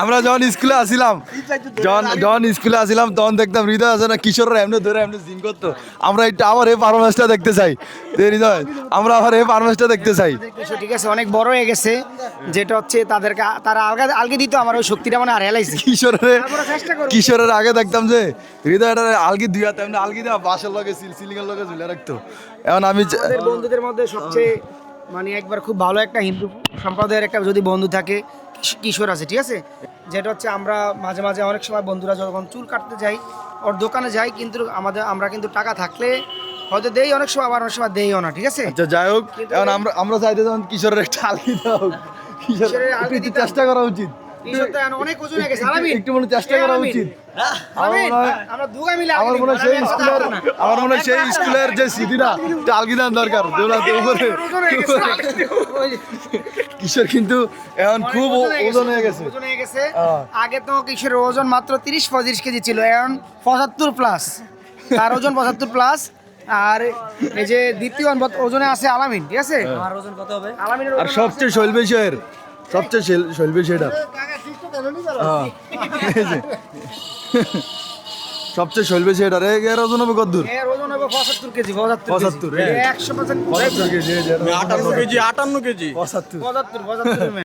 আমরা যখন স্কুলে আসিলাম যখন স্কুলে আসিলাম তখন দেখতাম হৃদয় আছে না কিশোররা এমনি ধরে এমনি জিম করতো। আমরা একটু আবার এই পারফরমেন্সটা দেখতে চাই হৃদয়, আমরা আবার এই পারফরমেন্সটা দেখতে চাই। ঠিক আছে, অনেক বড় হয়ে গেছে, যেটা হচ্ছে তাদেরকে তারা আলগা আলগে দিত, আমার ওই শক্তিটা মানে আর হেলাইছে। কিশোরের আগে দেখতাম যে হৃদয়টা আলগি দুই হাতে এমনি আলগি দেওয়া বাসের লগে সিলিংয়ের লগে ঝুলে রাখতো। এখন আমি আমাদের বন্ধুদের মধ্যে সবচেয়ে মানে একবার খুব ভালো একটা হিন্দু সম্প্রদায়ের একটা যদি বন্ধু থাকে কিশোর আছে, ঠিক আছে, যেটা হচ্ছে আমরা মাঝে মাঝে অনেক সময় বন্ধুরা যখন চুল কাটতে যাই ওর দোকানে যাই, কিন্তু আমরা কিন্তু টাকা থাকলে হয়তো দেই অনেক সময়, আবার অনেক সময় দেইও না, ঠিক আছে। আচ্ছা যাই হোক, এখন আমরা চাইতে যখন কিশোরের একটা আলগি দেওয়া হোক, কিশোরের আলগি একটু দিতাম। চেষ্টা করা উচিত, কিশোর তো এখন অনেক ওজন হয়ে গেছে, আলামিন একটু মনে চেষ্টা করা উচিত। আমরা দুগা মিলে আমার মনে হয় সেই স্কুলের যে স্মৃতিটা আলগি দেওয়ার দরকার দৌড়াতে উপরে। কিশোর কিন্তু এখন খুব ওজন হয়ে গেছে। আগে তো কিশোরের ওজন মাত্র 30-35 কেজি ছিল, এখন 75 প্লাস, তার ওজন 75 প্লাস। আর এই যে দ্বিতীয় ওজনে আছে আলামিন, ঠিক আছে। আমার ওজন কত হবে? আলামিনের আর সবচেয়ে শৈল বিষয়ের সেটা সবচেয়ে শৈল বিষয় এটা রে, এর ওজন হবে কত দূর? এর ওজন হবে 75 কেজি, 75 75 100% 75 কেজি, 58 কেজি 58 কেজি 75 75